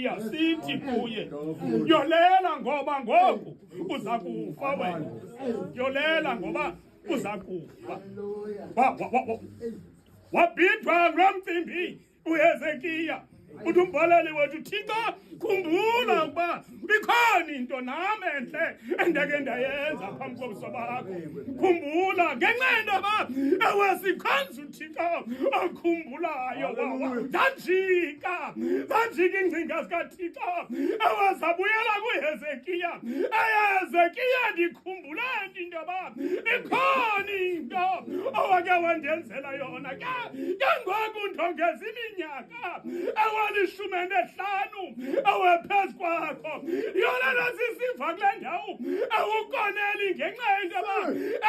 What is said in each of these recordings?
Hezekiya sithi kuye, yolela ngoba ngoku uza kufa wena. Yolela ngoba uza kufa. Wabhidwa lo mcimbi uHezekiya. Uthi umbhaleli wethu, Thixo khumbula ukuba ikhona into nami enhle endake ndayenza phambi kobuso bakho. Khumbula ngenxa yentoba ewesikhonza uThixo akhumbulayo. Zanjika iingcinga zikaThixo ewazabuyela kuHezekiya. Hezekiya, ndikhumbuleni intoba ikhona into owake wandenzela yona. Ke ngoku ndongeza iminyaka ewe-15 ewephezu kwakho. Yona nasisiva kule ndawo ewukoneli ngenxa yentoba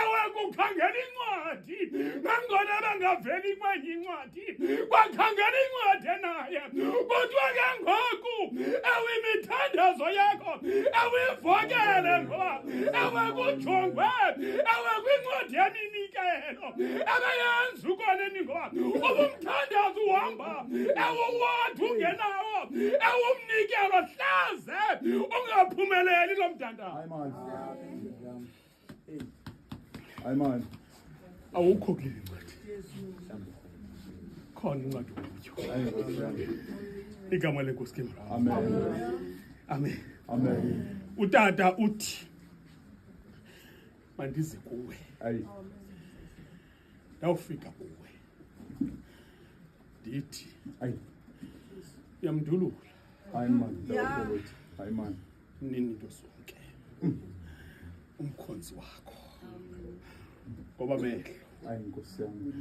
ewekukhangela incwadi nangona bengaveli kwenye incwadi kwakhangela incwadi naye. Kodwa ke ngoku ewimithandazo yakho ewivokele ngoba ewekujongwe ewekwincwadi yeminikelo ebeyenza ukoneni ngoba ubumthandazo uhamba ewuwodwa ungenawo ewumnikelo hlaze ungaphumeleli lo mthandazo. Amen. Awukho kule ncwadi. Khona incwadi yokutyo. Igama lenkosi ke mara. Amen. Amen. Utata uthi mandize kuwe. Ndawufika kuwe. Ndithi yamdulula. Amen. Nini into zonke. Umkhonzi wakho. Ngoba amehlo. Nkosi yami.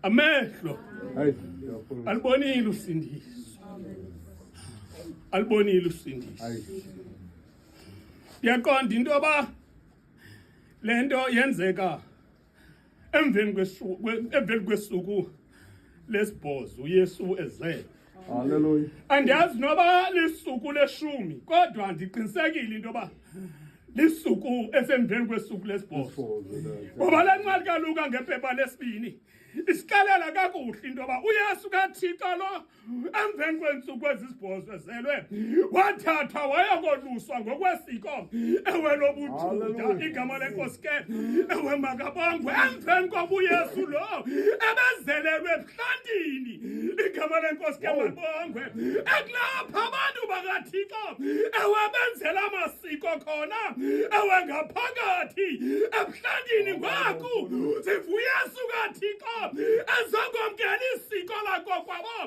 Amehlo. Alibonile usindiso. Yaqonda intoba lento yenzeka emveni kwesuku lesibhozo uYesu ezelwe. Hallelujah. Andiyazi noba lisuku leshumi, kodwa ndiqinisekile intoba lisuku esemveni kwesuku lesibhozo. Ngoba le ncwadi kaLuka ngephepha lesibini isikalela kakuhle intoba uYesu kaThixo lo emveni kweentsuku ezisibhozo ezelwe wathathwa wayokoluswa ngokwesiko ewelobuJuda. Igama lenkosi ke ewe makabongwe. Emveni koba uYesu lo ebezelelwe ebuhlantini. Igama lenkosi ke makabongwe. Ekulapha abantu bakaThixo ewe benzela amasiko khona ewe ngaphakathi ebuhlantini. Ngoku sivuyesu kaThixo ezokwamkela isiko lakokwabo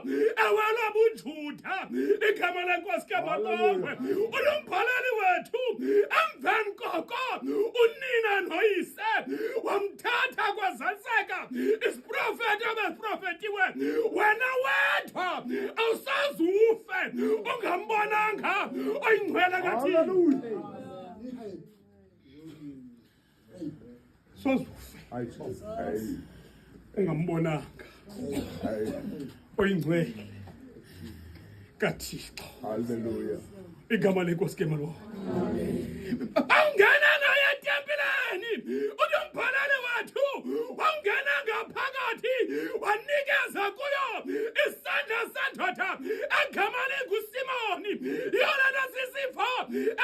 ewe lobuJuda. Igama lenkosi ke makabongwe. Ulombhaleli wethu emveni koko unina noyise wamthatha kwazanseka isiprofeti ebesiprofetiwe. Wena wedwa awusazi ufe ungambonanga oyingcwele kaThixo. Sozufe ungambonanga oyingcwele kaThixo. Hallelujah. Igama lenkosi ke malo. Awungena naye etempileni. Unombhaleli wethu wangena ngaphakathi wanikeza kuyo isandla sendoda egama linguSimoni. Yona nasisipho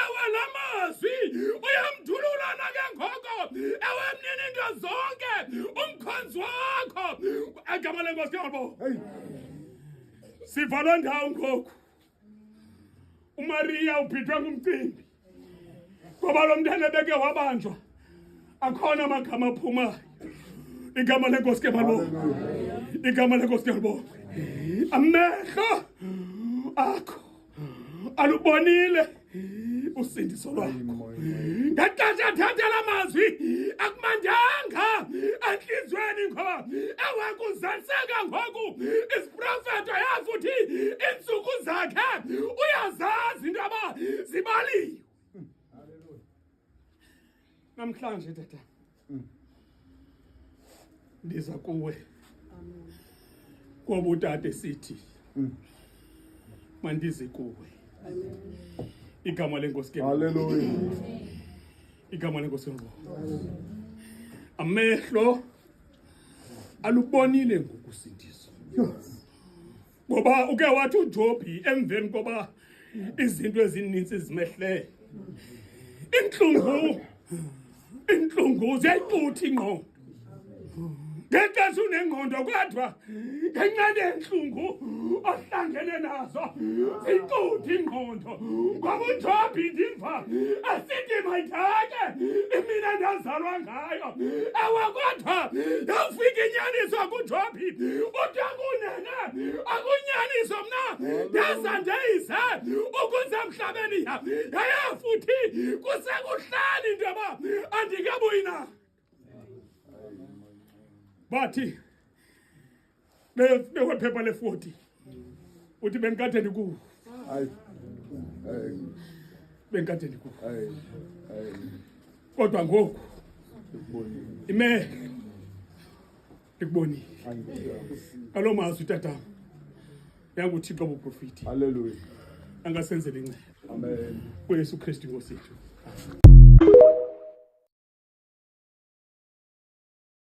ewe lamazwi uyamdulula nake ngoko ewe mnini into zonke umkhonzi wakho. Egama lenkosi ke malo. Sivalwe ndawo ngoku. uMaria uphithwe ngumcimbi ngoba lo mntana beke wabanjwa akhona amagama aphumayo. Igama lenkosi ke malo. Igama lenkosi ke malo. Amehlo akho alubonile usindiso lwakho. Ngaxesha thathela amazwi akumandanga enhlizweni ngoba ewakuzaliseka ngoku isiprofeto yafuthi insuku zakhe uyazazi intoba zibaliwe. Namhlanje tata ndiza kuwe ngoba utata sithi mandize kuwe. Igama lenkosi ke. Hallelujah. Igama lenkosi. Amehlo alubonile ngokusindiso. Ngoba uke wathi uJobi emveni koba izinto ezininzi zimehle. Inhlungu ziyayixuthi ingqondo. Ngexesha unengqondo kodwa ngenxa yenhlungu ohlangene nazo zixuthi ingqondo. Ngoba uJobi ndimva asithi mayithake imina ndazalwa ngayo. Ewe kodwa yafika inyaniso kuJobi uthi akunene akunyaniso mna ndaza ndeyize ukuze emhlabeni yaya futhi kusekuhlali into yoba andikebuyi na. Bathi bekwephepha le-40 uthi benkade ndikuwo benkade ndikuwo kodwa ngoku imehlo ndikubonile alo mazwi tatam yanguThixo buprofiti. Hallelujah. Angasenzele inceba. Amen. uYesu Kristu Nkosi yethu.